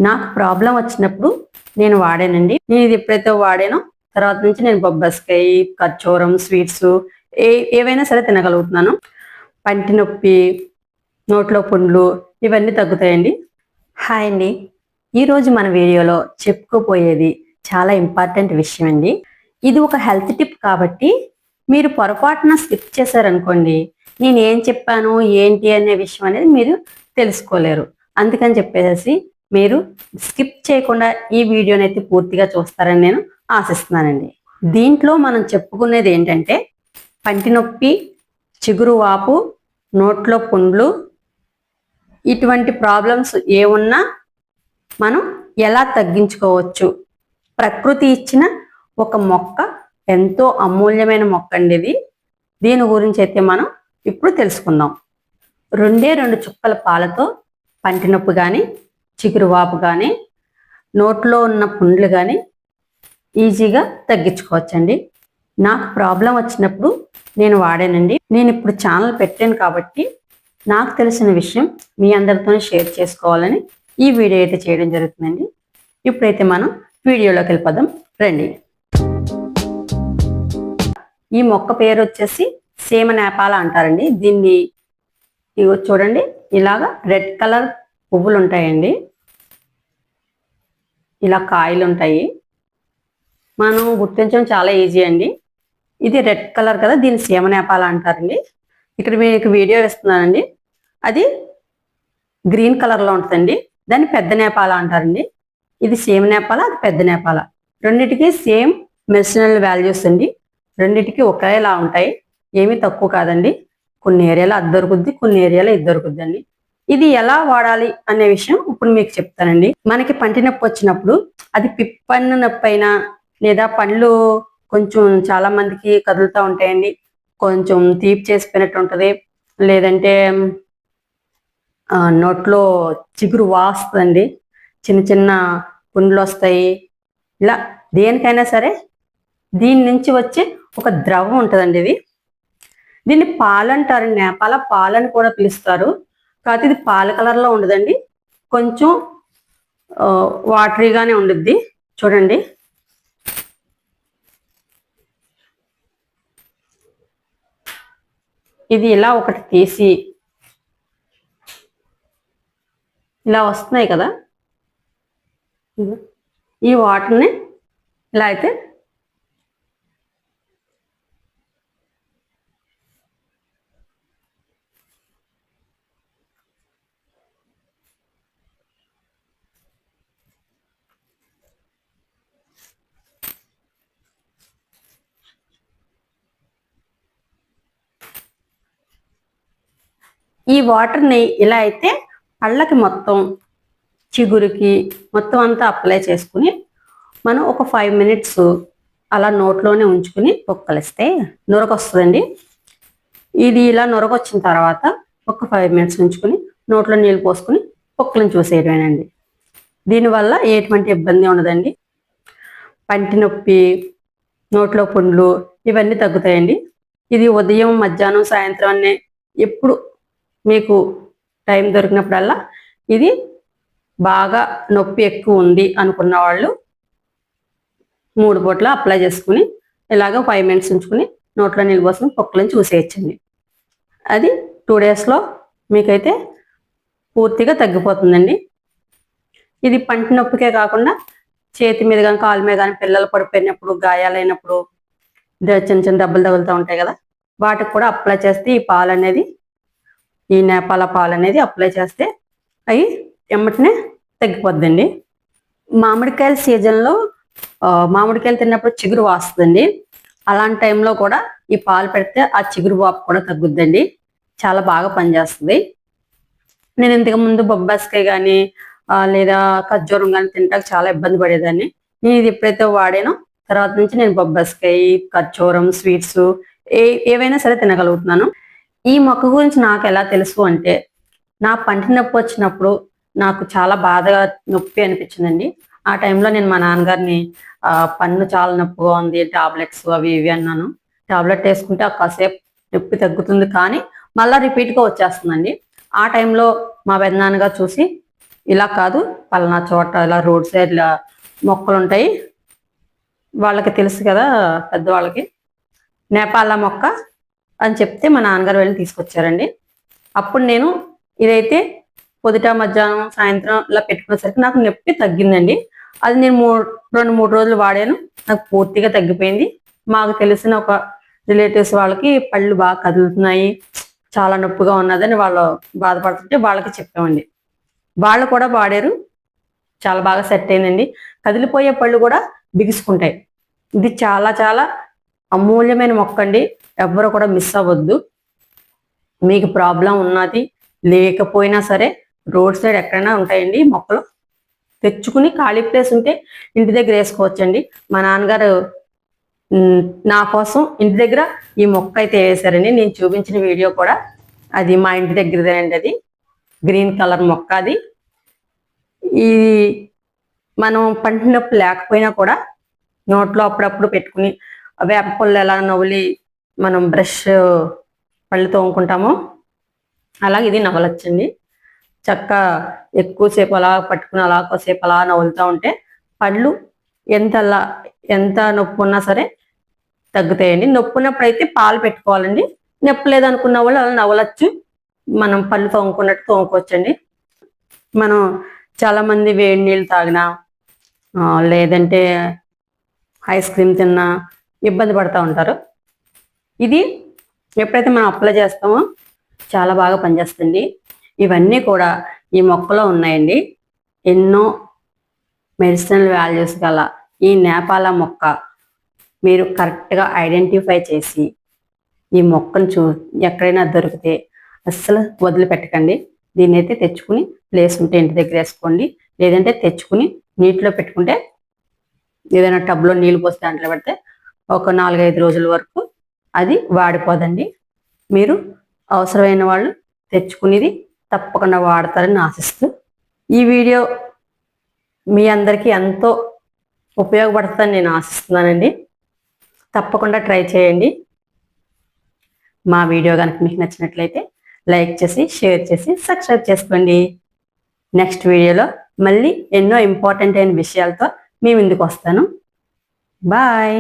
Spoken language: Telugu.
నాకు ప్రాబ్లం వచ్చినప్పుడు నేను వాడానండి. నేను ఇది ఎప్పుడైతే వాడానో తర్వాత నుంచి నేను బొబ్బస్కాయ, ఖర్జూరం, స్వీట్స్ ఏవైనా సరే తినగలుగుతున్నాను. పంటి నొప్పి, నోట్లో పుండ్లు ఇవన్నీ తగ్గుతాయండి. హాయ్ అండి, ఈరోజు మన వీడియోలో చెప్పుకోపోయేది చాలా ఇంపార్టెంట్ విషయం అండి. ఇది ఒక హెల్త్ టిప్ కాబట్టి మీరు పొరపాటున స్కిప్ చేశారనుకోండి, నేను ఏం చెప్పాను ఏంటి అనే విషయం అనేది మీరు తెలుసుకోలేరు. అందుకని చెప్పేసి మీరు స్కిప్ చేయకుండా ఈ వీడియోని అయితే పూర్తిగా చూస్తారని నేను ఆశిస్తున్నానండి. దీంట్లో మనం చెప్పుకునేది ఏంటంటే పంటి నొప్పి, చిగురు వాపు, నోట్లో పుండ్లు ఇటువంటి ప్రాబ్లమ్స్ ఏమున్నా మనం ఎలా తగ్గించుకోవచ్చు. ప్రకృతి ఇచ్చిన ఒక మొక్క, ఎంతో అమూల్యమైన మొక్క అండి ఇది. దీని గురించి అయితే మనం ఇప్పుడు తెలుసుకుందాం. 2 చుక్కల పాలతో పంటి నొప్పి కానీ, చిగురు వాపు కానీ, నోట్లో ఉన్న పుండ్లు కానీ ఈజీగా తగ్గించుకోవచ్చండి. నాకు ప్రాబ్లం వచ్చినప్పుడు నేను వాడానండి. నేను ఇప్పుడు ఛానల్ పెట్టాను కాబట్టి నాకు తెలిసిన విషయం మీ అందరితో షేర్ చేసుకోవాలని ఈ వీడియో అయితే చేయడం జరుగుతుందండి. ఇప్పుడైతే మనం వీడియోలోకి వెళ్ళిపోదాం రండి. ఈ మొక్క పేరు వచ్చేసి సీమ నేపాల అంటారండి. దీన్ని ఇగో చూడండి, ఇలాగా రెడ్ కలర్ పువ్వులు ఉంటాయండి, ఇలా కాయలు ఉంటాయి. మనం గుర్తించడం చాలా ఈజీ అండి. ఇది రెడ్ కలర్ కదా, దీన్ని సీమ నేపాల అంటారండి. ఇక్కడ మీకు వీడియో ఇస్తున్నానండి, అది గ్రీన్ కలర్లో ఉంటుందండి, దాన్ని పెద్ద నేపాల అంటారండి. ఇది సీమ నేపాల, అది పెద్ద నేపాల. రెండిటికి సేమ్ మెడిసినల్ వాల్యూస్ అండి. రెండిటికి ఒకేలా ఉంటాయి, ఏమీ తక్కువ కాదండి. కొన్ని ఏరియాలో అది దొరుకుద్ది, కొన్ని ఏరియాలో ఇది దొరుకుద్దండి. ఇది ఎలా వాడాలి అనే విషయం ఇప్పుడు మీకు చెప్తానండి. మనకి పంటి నొప్పి వచ్చినప్పుడు అది పిప్పన్ను నొప్పి అయినా లేదా పండ్లు కొంచెం చాలా మందికి కదులుతూ ఉంటాయండి, కొంచెం తీపి చేసిపోయినట్టు ఉంటుంది, లేదంటే నోట్లో చిగురు వాస్తుందండి, చిన్న చిన్న పుండ్లు వస్తాయి. ఇలా దేనికైనా సరే దీని నుంచి వచ్చే ఒక ద్రవం ఉంటుందండి. దీన్ని పాలు అంటారు, నేపాల పాలు అని కూడా పిలుస్తారు. కాకపోతే ఇది పాల కలర్లో ఉండదండి, కొంచెం వాటరీగానే ఉండుద్ది. చూడండి, ఇది ఇలా ఒకటి తీసి ఇలా వస్తున్నాయి కదా, ఈ వాటర్ని ఇలా అయితే ఈ వాటర్ని ఇలా అయితే పళ్ళకి మొత్తం, చిగురుకి మొత్తం అంతా అప్లై చేసుకుని మనం ఒక 5 minutes అలా నోట్లోనే ఉంచుకుని పొక్కలిస్తే నురగొస్తుందండి. ఇది ఇలా నురగొచ్చిన తర్వాత ఒక 5 minutes ఉంచుకుని నోట్లో నీళ్ళు పోసుకుని పొక్కలను చూసేయడమేనండి. దీనివల్ల ఎటువంటి ఇబ్బంది ఉండదండి. పంటి నొప్పి, నోట్లో పుండ్లు ఇవన్నీ తగ్గుతాయండి. ఇది ఉదయం, మధ్యాహ్నం, సాయంత్రం అనే ఎప్పుడు మీకు టైం దొరికినప్పుడల్లా ఇది బాగా నొప్పి ఎక్కువ ఉంది అనుకున్న వాళ్ళు 3 పూట్ల అప్లై చేసుకుని ఇలాగ 5 minutes ఉంచుకుని నోట్లో నీళ్ళు పోసుకుని పొక్కలను చూసేయచ్చండి. అది 2 daysలో మీకైతే పూర్తిగా తగ్గిపోతుందండి. ఇది పంటి నొప్పికే కాకుండా చేతి మీద కానీ, కాలు మీద కానీ పిల్లలు పడిపోయినప్పుడు, గాయాలైనప్పుడు, చిన్న చిన్న దెబ్బలు తగులుతూ ఉంటాయి కదా, వాటికి కూడా అప్లై చేస్తే ఈ పాలు అనేది, ఈ నేపాల పాలు అనేది అప్లై చేస్తే అవి ఎమ్మటనే తగ్గిపోద్దండి. మామిడికాయల సీజన్లో మామిడికాయలు తిన్నప్పుడు చిగురు వాస్తుందండి. అలాంటి టైంలో కూడా ఈ పాలు పెడితే ఆ చిగురు వాపు కూడా తగ్గుద్దండి, చాలా బాగా పనిచేస్తుంది. నేను ఇంతకుముందు బొబ్బాస్కాయ కానీ లేదా ఖర్జూరం కానీ తింటాక చాలా ఇబ్బంది పడేదాన్ని. నేను ఇది ఎప్పుడైతే వాడానో తర్వాత నుంచి నేను బొబ్బాస్కాయ, ఖర్జూరం, స్వీట్స్ ఏవైనా సరే తినగలుగుతున్నాను. ఈ మొక్క గురించి నాకు ఎలా తెలుసు అంటే, నా పంటి నొప్పి వచ్చినప్పుడు నాకు చాలా బాధగా నొప్పి అనిపించిందండి. ఆ టైంలో నేను మా నాన్నగారిని పన్ను చాలా నొప్పిగా ఉంది, టాబ్లెట్స్ అవి ఇవి అన్నాను. టాబ్లెట్ వేసుకుంటే కాసేపు నొప్పి తగ్గుతుంది, కానీ మళ్ళీ రిపీట్గా వచ్చేస్తుందండి. ఆ టైంలో మా పెద్దనాన్నగారు చూసి ఇలా కాదు, పలానా చోట ఇలా రోడ్ సైడ్ మొక్కలు ఉంటాయి, వాళ్ళకి తెలుసు కదా పెద్దవాళ్ళకి, నేపాల మొక్క అని చెప్తే మా నాన్నగారు వెళ్ళి తీసుకొచ్చారండి. అప్పుడు నేను ఇదైతే పొద్దుట మధ్యాహ్నం సాయంత్రం ఇలా పెట్టుకునేసరికి నాకు నొప్పి తగ్గిందండి. అది నేను 2-3 రోజులు వాడాను, నాకు పూర్తిగా తగ్గిపోయింది. మాకు తెలిసిన ఒక రిలేటివ్స్ వాళ్ళకి పళ్ళు బాగా కదులుతున్నాయి, చాలా నొప్పిగా ఉన్నదని వాళ్ళు బాధపడుతుంటే వాళ్ళకి చెప్పామండి. వాళ్ళు కూడా వాడారు, చాలా బాగా సెట్ అయిందండి. కదిలిపోయే పళ్ళు కూడా బిగుసుకుంటాయి. ఇది చాలా చాలా అమూల్యమైన మొక్క అండి, ఎవ్వరు కూడా మిస్ అవ్వద్దు. మీకు ప్రాబ్లం ఉన్నది లేకపోయినా సరే రోడ్ సైడ్ ఎక్కడైనా ఉంటాయండి మొక్కలు, తెచ్చుకుని ఖాళీ ప్లేస్ ఉంటే ఇంటి దగ్గర వేసుకోవచ్చండి. మా నాన్నగారు నా కోసం ఇంటి దగ్గర ఈ మొక్క అయితే వేసారండి. నేను చూపించిన వీడియో కూడా అది మా ఇంటి దగ్గరదేనండి. అది గ్రీన్ కలర్ మొక్క. అది ఈ మనం పంటి నొప్పి లేకపోయినా కూడా నోట్లో అప్పుడప్పుడు పెట్టుకుని వేప పళ్ళు ఎలా నవ్వులి మనం బ్రష్ పళ్ళు తోముకుంటామో అలాగే ఇది నవ్వలొచ్చండి. చక్క ఎక్కువసేపు అలా పట్టుకుని అలా కొద్దిసేపు అలా నవ్వులుతూ ఉంటే పళ్ళు ఎంత నొప్పి ఉన్నా సరే తగ్గుతాయండి. నొప్పి ఉన్నప్పుడు అయితే పాలు పెట్టుకోవాలండి. నొప్పి లేదనుకున్న వాళ్ళు అలా నవ్వలచ్చు, మనం పళ్ళు తోముకున్నట్టు తోముకోవచ్చండి. మనం చాలా మంది వేడి నీళ్ళు తాగినా లేదంటే ఐస్ క్రీమ్ తిన్నా ఇబ్బంది పడుతూ ఉంటారు. ఇది ఎప్పుడైతే మనం అప్లై చేస్తామో చాలా బాగా పనిచేస్తుంది. ఇవన్నీ కూడా ఈ మొక్కలో ఉన్నాయండి. ఎన్నో మెడిసినల్ వాల్యూస్ గల ఈ నేపాల మొక్క మీరు కరెక్ట్గా ఐడెంటిఫై చేసి ఈ మొక్కను ఎక్కడైనా దొరికితే అస్సలు వదిలిపెట్టకండి. దీన్ని అయితే తెచ్చుకుని ప్లేస్ ఉంటే ఇంటి దగ్గర వేసుకోండి, లేదంటే తెచ్చుకుని నీటిలో పెట్టుకుంటే ఏదైనా టబ్లో నీళ్ళు పోసి దాంట్లో పెడితే ఒక 4-5 రోజుల వరకు అది వాడిపోదండి. మీరు అవసరమైన వాళ్ళు తెచ్చుకునేది తప్పకుండా వాడతారని ఆశిస్తూ ఈ వీడియో మీ అందరికీ ఎంతో ఉపయోగపడుతుందని నేను ఆశిస్తున్నానండి. తప్పకుండా ట్రై చేయండి. మా వీడియో కనుక మీకు నచ్చినట్లయితే లైక్ చేసి షేర్ చేసి సబ్స్క్రైబ్ చేసుకోండి. నెక్స్ట్ వీడియోలో మళ్ళీ ఎన్నో ఇంపార్టెంట్ అయిన విషయాలతో మీ ముందుకు వస్తాను. బాయ్.